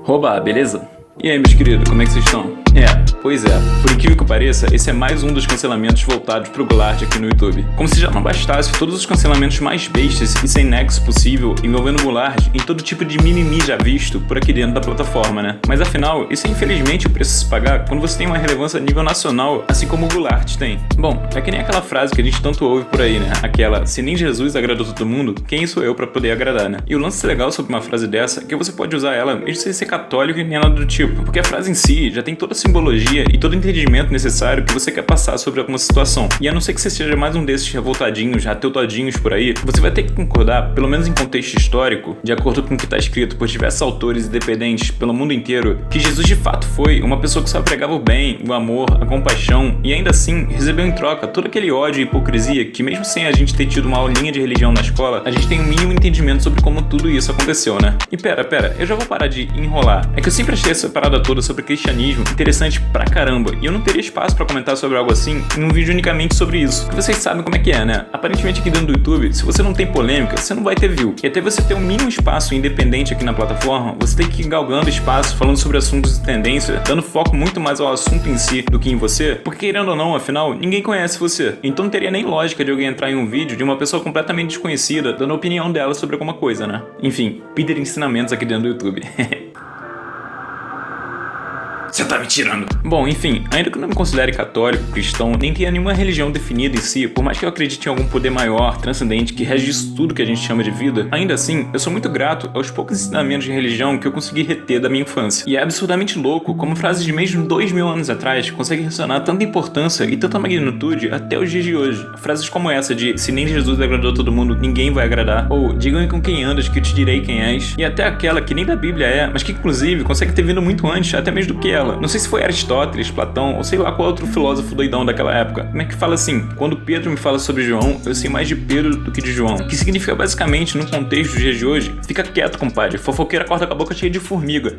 Oba, beleza? E aí, meus queridos, como é que vocês estão? Pois é, por incrível que pareça, esse é mais um dos cancelamentos voltados pro Goulart aqui no YouTube. Como se já não bastasse todos os cancelamentos mais bestas e sem nexo possível envolvendo o Goulart em todo tipo de mimimi já visto por aqui dentro da plataforma, né? Mas afinal, isso é infelizmente o preço a se pagar quando você tem uma relevância a nível nacional, assim como o Goulart tem. Bom, é que nem aquela frase que a gente tanto ouve por aí, né? Aquela, se nem Jesus agradou todo mundo, quem sou eu pra poder agradar, né? E o lance legal sobre uma frase dessa é que você pode usar ela mesmo sem ser católico e nem nada do tipo, porque a frase em si já tem toda a simbologia e todo o entendimento necessário que você quer passar sobre alguma situação. E a não ser que você seja mais um desses revoltadinhos, ateutadinhos por aí, você vai ter que concordar, pelo menos em contexto histórico, de acordo com o que está escrito por diversos autores independentes pelo mundo inteiro, que Jesus de fato foi uma pessoa que só pregava o bem, o amor, a compaixão, e ainda assim recebeu em troca todo aquele ódio e hipocrisia que, mesmo sem a gente ter tido uma aulinha de religião na escola, a gente tem um mínimo entendimento sobre como tudo isso aconteceu, né? E pera, eu já vou parar de enrolar. É que eu sempre achei essa parada toda sobre cristianismo interessante pra caramba, e eu não teria espaço pra comentar sobre algo assim em um vídeo unicamente sobre isso, que vocês sabem como é que é, né? Aparentemente aqui dentro do YouTube, se você não tem polêmica, você não vai ter view, e até você ter um mínimo espaço independente aqui na plataforma, você tem que ir galgando espaço, falando sobre assuntos de tendência, dando foco muito mais ao assunto em si do que em você, porque querendo ou não, afinal, ninguém conhece você, então não teria nem lógica de alguém entrar em um vídeo de uma pessoa completamente desconhecida, dando a opinião dela sobre alguma coisa, né? Enfim, Peter ensinamentos aqui dentro do YouTube. Você tá me tirando. Bom, enfim, ainda que eu não me considere católico, cristão, nem tenha nenhuma religião definida em si, por mais que eu acredite em algum poder maior, transcendente, que rege isso tudo que a gente chama de vida, ainda assim, eu sou muito grato aos poucos ensinamentos de religião que eu consegui reter da minha infância. E é absurdamente louco como frases de mesmo 2000 anos atrás conseguem ressonar tanta importância e tanta magnitude até os dias de hoje. Frases como essa de, se nem Jesus agradou todo mundo, ninguém vai agradar, ou digam com quem andas que eu te direi quem és, e até aquela que nem da Bíblia é, mas que inclusive consegue ter vindo muito antes, até mesmo do que ela. Não sei se foi Aristóteles, Platão, ou sei lá qual outro filósofo doidão daquela época. Como é que fala assim? Quando Pedro me fala sobre João, eu sei mais de Pedro do que de João. Que significa basicamente, no contexto dos dias de hoje, fica quieto, compadre. Fofoqueira corta com a boca cheia de formiga.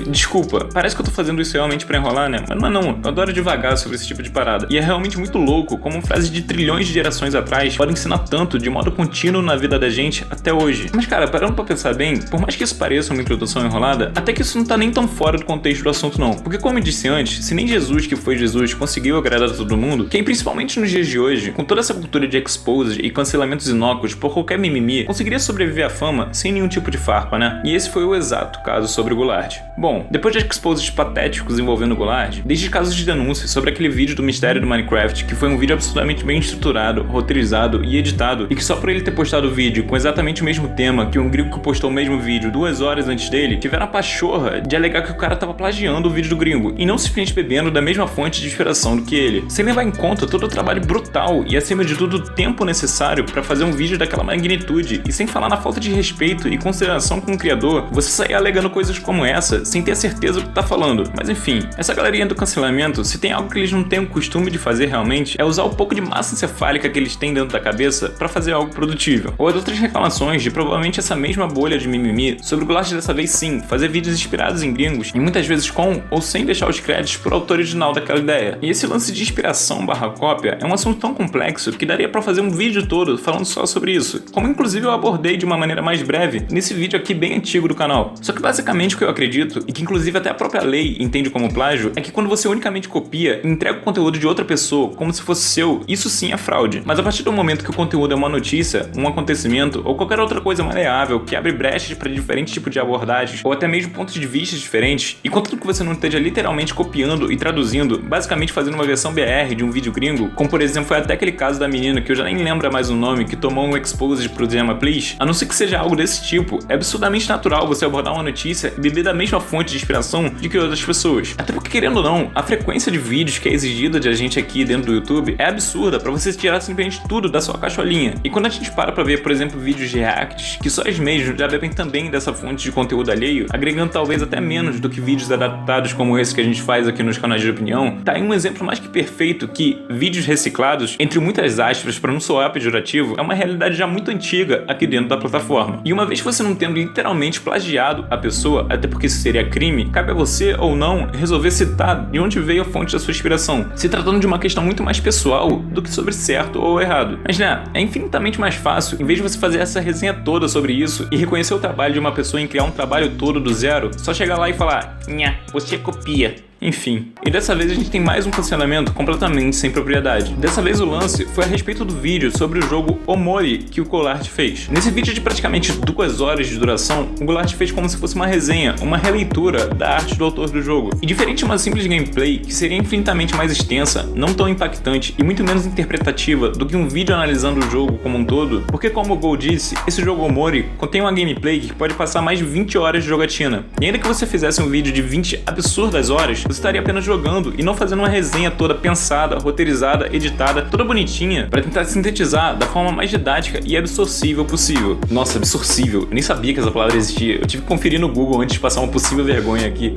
Desculpa, parece que eu tô fazendo isso realmente pra enrolar, né? Mas não, eu adoro devagar sobre esse tipo de parada. E é realmente muito louco como frases de trilhões de gerações atrás podem ensinar tanto de modo contínuo na vida da gente até hoje. Mas cara, parando pra pensar bem, por mais que isso pareça uma introdução enrolada, até que isso não tá nem tão fora do contexto do assunto não. Porque como eu disse antes, se nem Jesus que foi Jesus conseguiu agradar a todo mundo, quem principalmente nos dias de hoje, com toda essa cultura de exposed e cancelamentos inócuos por qualquer mimimi, conseguiria sobreviver à fama sem nenhum tipo de farpa, né? E esse foi o exato caso sobre o Goulart. Bom, depois de exposes patéticos envolvendo o Goulart, desde casos de denúncia sobre aquele vídeo do mistério do Minecraft, que foi um vídeo absolutamente bem estruturado, roteirizado e editado, e que só por ele ter postado o vídeo com exatamente o mesmo tema que um gringo que postou o mesmo vídeo 2 horas antes dele, tiveram a pachorra de alegar que o cara tava plagiando o vídeo do gringo, e não simplesmente bebendo da mesma fonte de inspiração do que ele, sem levar em conta todo o trabalho brutal e acima de tudo o tempo necessário para fazer um vídeo daquela magnitude, e sem falar na falta de respeito e consideração com o criador, você sair alegando coisas como essa, sem ter a certeza do que tá falando. Mas enfim, essa galerinha do cancelamento, se tem algo que eles não têm o costume de fazer realmente, é usar o pouco de massa encefálica que eles têm dentro da cabeça pra fazer algo produtível. Ou as outras reclamações de provavelmente essa mesma bolha de mimimi sobre o Goulart dessa vez sim, fazer vídeos inspirados em gringos, e muitas vezes com ou sem deixar os créditos pro autor original daquela ideia. E esse lance de inspiração barra cópia é um assunto tão complexo que daria pra fazer um vídeo todo falando só sobre isso, como inclusive eu abordei de uma maneira mais breve nesse vídeo aqui bem antigo do canal. Só que basicamente o que eu acredito, e que inclusive até a própria lei entende como plágio, é que quando você unicamente copia e entrega o conteúdo de outra pessoa como se fosse seu, isso sim é fraude. Mas a partir do momento que o conteúdo é uma notícia, um acontecimento ou qualquer outra coisa maleável que abre brechas para diferentes tipos de abordagens ou até mesmo pontos de vista diferentes, e contanto que você não esteja literalmente copiando e traduzindo, basicamente fazendo uma versão BR de um vídeo gringo, como por exemplo foi até aquele caso da menina que eu já nem lembro mais o nome, que tomou um exposed pro Gemma Please, a não ser que seja algo desse tipo, é absurdamente natural você abordar uma notícia e beber da mesma fonte de inspiração de que outras pessoas. Até porque, querendo ou não, a frequência de vídeos que é exigida de a gente aqui dentro do YouTube é absurda pra você tirar simplesmente tudo da sua cacholinha. E quando a gente para ver, por exemplo, vídeos de reacts, que só eles mesmos já bebem também dessa fonte de conteúdo alheio, agregando talvez até menos do que vídeos adaptados como esse que a gente faz aqui nos canais de opinião, tá aí um exemplo mais que perfeito que vídeos reciclados, entre muitas aspas pra não soar pejorativo, é uma realidade já muito antiga aqui dentro da plataforma. E uma vez que você não tendo literalmente plagiado a pessoa, até porque isso seria crime, cabe a você ou não resolver citar de onde veio a fonte da sua inspiração, se tratando de uma questão muito mais pessoal do que sobre certo ou errado. Mas né, é infinitamente mais fácil, em vez de você fazer essa resenha toda sobre isso e reconhecer o trabalho de uma pessoa em criar um trabalho todo do zero, só chegar lá e falar: "Nha, você copia". Enfim, e dessa vez a gente tem mais um cancelamento completamente sem propriedade. Dessa vez o lance foi a respeito do vídeo sobre o jogo Omori que o Golart fez. Nesse vídeo de praticamente 2 horas de duração, o Golart fez como se fosse uma resenha, uma releitura da arte do autor do jogo. E diferente de uma simples gameplay, que seria infinitamente mais extensa, não tão impactante e muito menos interpretativa do que um vídeo analisando o jogo como um todo, porque como o Gol disse, esse jogo Omori contém uma gameplay que pode passar mais de 20 horas de jogatina. E ainda que você fizesse um vídeo de 20 absurdas horas, você estaria apenas jogando e não fazendo uma resenha toda pensada, roteirizada, editada, toda bonitinha para tentar sintetizar da forma mais didática e absorcível possível. Nossa, absorcível, eu nem sabia que essa palavra existia, eu tive que conferir no Google antes de passar uma possível vergonha aqui.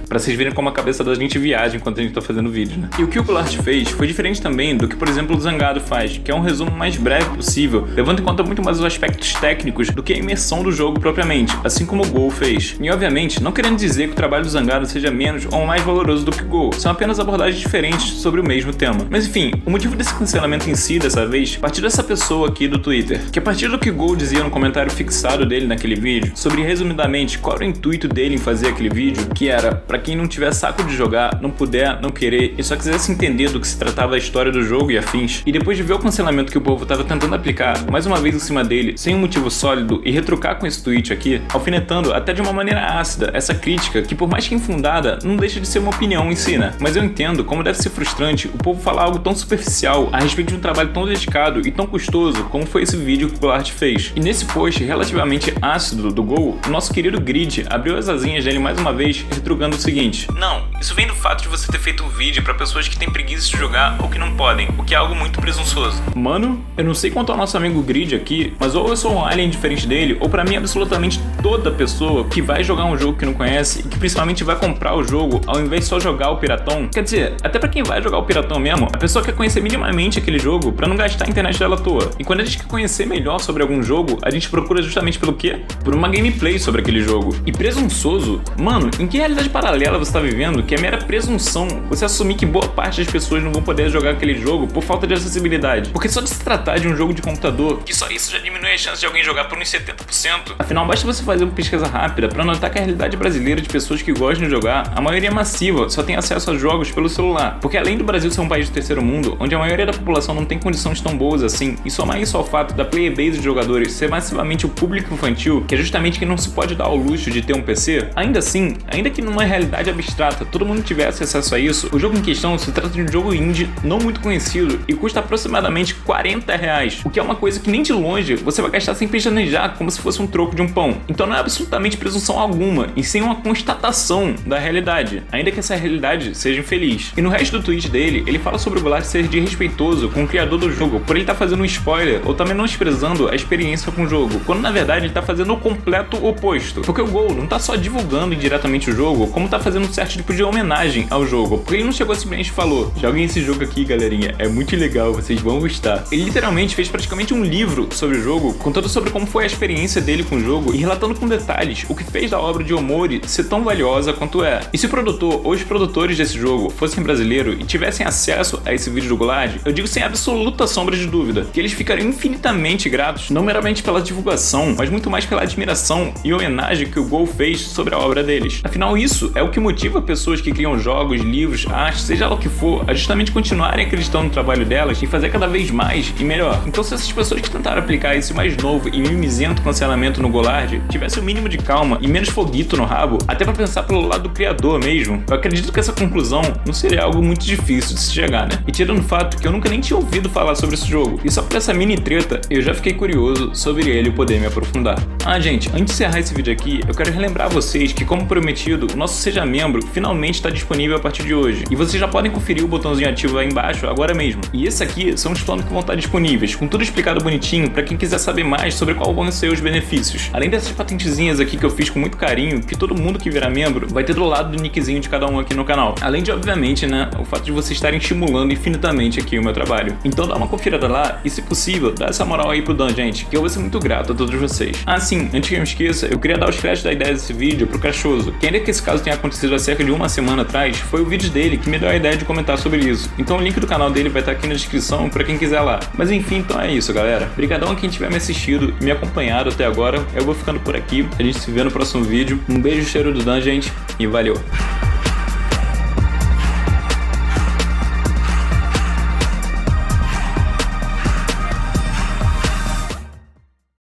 Pra vocês verem como a cabeça da gente viaja enquanto a gente tá fazendo vídeo, né? E o que o Golart fez foi diferente também do que, por exemplo, o Zangado faz, que é um resumo mais breve possível, levando em conta muito mais os aspectos técnicos do que a imersão do jogo propriamente, assim como o Gol fez. E obviamente, não querendo dizer que o trabalho do Zangado seja menos ou mais valoroso do que o Gol, são apenas abordagens diferentes sobre o mesmo tema. Mas enfim, o motivo desse cancelamento em si, dessa vez, partiu dessa pessoa aqui do Twitter, que a partir do que o Gol dizia no comentário fixado dele naquele vídeo, sobre resumidamente qual era o intuito dele em fazer aquele vídeo, que era, pra quem não tiver saco de jogar, não puder, não querer e só quisesse entender do que se tratava a história do jogo e afins, e depois de ver o cancelamento que o povo tava tentando aplicar mais uma vez em cima dele, sem um motivo sólido, e retrucar com esse tweet aqui, alfinetando até de uma maneira ácida essa crítica, que por mais que infundada, não deixa de ser uma opinião em si, né? Mas eu entendo como deve ser frustrante o povo falar algo tão superficial a respeito de um trabalho tão dedicado e tão custoso como foi esse vídeo que o Golart fez. E nesse post relativamente ácido do Gol, o nosso querido Grid abriu as asinhas dele mais uma vez, retrucando o seguinte: "Não, isso vem do fato de você ter feito um vídeo pra pessoas que têm preguiça de jogar ou que não podem, o que é algo muito presunçoso." Mano, eu não sei quanto ao nosso amigo Grid aqui, mas ou eu sou um alien diferente dele, ou pra mim absolutamente toda pessoa que vai jogar um jogo que não conhece e que principalmente vai comprar o jogo ao invés de só jogar o piratão, quer dizer, até pra quem vai jogar o piratão mesmo, a pessoa quer conhecer minimamente aquele jogo pra não gastar a internet dela à toa. E quando a gente quer conhecer melhor sobre algum jogo, a gente procura justamente pelo quê? Por uma gameplay sobre aquele jogo. E presunçoso? Mano, em que realidade paralela você tá vivendo que é mera presunção você assumir que boa parte das pessoas não vão poder jogar aquele jogo por falta de acessibilidade? Porque só de se tratar de um jogo de computador, que só isso já diminui a chance de alguém jogar por uns 70%. Afinal, basta você fazer uma pesquisa rápida pra notar que a realidade brasileira de pessoas que gostam de jogar, a maioria massiva só tem acesso a jogos pelo celular. Porque além do Brasil ser um país do terceiro mundo, onde a maioria da população não tem condições tão boas assim, e somar isso ao fato da player base de jogadores ser massivamente o público infantil, que é justamente quem não se pode dar ao luxo de ter um PC, ainda assim, ainda que numa realidade abstrata todo mundo tivesse acesso a isso, o jogo em questão se trata de um jogo indie não muito conhecido e custa aproximadamente R$40, o que é uma coisa que nem de longe você vai gastar sem pestanejar, como se fosse um troco de um pão. Então não é absolutamente presunção alguma, e sim uma constatação da realidade, ainda que essa realidade seja infeliz. E no resto do tweet dele, ele fala sobre o Golart ser desrespeitoso com o criador do jogo por ele estar fazendo um spoiler ou tá menosprezando a experiência com o jogo, quando na verdade ele tá fazendo o completo oposto. Porque o Gol não tá só divulgando indiretamente o jogo, como tá fazendo um certo tipo de homenagem ao jogo. Porque ele não chegou simplesmente e falou: "Joguem esse jogo aqui, galerinha, é muito legal, vocês vão gostar." Ele literalmente fez praticamente um livro sobre o jogo, contando sobre como foi a experiência dele com o jogo e relatando com detalhes o que fez da obra de Omori ser tão valiosa quanto é. E se o produtor ou os produtores desse jogo fossem brasileiros e tivessem acesso a esse vídeo do Golart, eu digo sem absoluta sombra de dúvida que eles ficariam infinitamente gratos, não meramente pela divulgação, mas muito mais pela admiração e homenagem que o Gol fez sobre a obra deles. Afinal, isso é o que motiva pessoas que criam jogos, livros, arte, seja lá o que for, a justamente continuarem acreditando no trabalho delas e fazer cada vez mais e melhor. Então, se essas pessoas que tentaram aplicar esse mais novo e mimizento cancelamento no Golart tivessem o mínimo de calma e menos foguito no rabo, até pra pensar pelo lado do criador mesmo, eu acredito que essa conclusão não seria algo muito difícil de se chegar, né? E tirando o fato que eu nunca nem tinha ouvido falar sobre esse jogo, e só por essa mini treta, eu já fiquei curioso sobre ele e poder me aprofundar. Ah, gente, antes de encerrar esse vídeo aqui, eu quero relembrar vocês que, como prometido, o nosso Seja Membro finalmente está disponível a partir de hoje. E vocês já podem conferir o botãozinho ativo aí embaixo agora mesmo. E esse aqui são os planos que vão estar disponíveis, com tudo explicado bonitinho para quem quiser saber mais sobre qual vão ser os benefícios. Além dessas patentezinhas aqui que eu fiz com muito carinho, que todo mundo que virar membro vai ter do lado do nickzinho de cada um aqui no canal. Além de, obviamente, né, o fato de vocês estarem estimulando infinitamente aqui o meu trabalho. Então dá uma conferida lá e, se possível, dá essa moral aí pro Dan, gente, que eu vou ser muito grato a todos vocês. Ah, sim, antes que eu me esqueça, eu queria dar os créditos da ideia desse vídeo pro Cachoso, que ainda que esse caso tenha acontecido há cerca de uma semana atrás, foi o vídeo dele que me deu a ideia de comentar sobre isso. Então o link do canal dele vai estar aqui na descrição pra quem quiser lá. Mas enfim, então é isso, galera. Obrigadão a quem tiver me assistido e me acompanhado até agora. Eu vou ficando por aqui. A gente se vê no próximo vídeo. Um beijo, cheiro do Dan, gente, e valeu!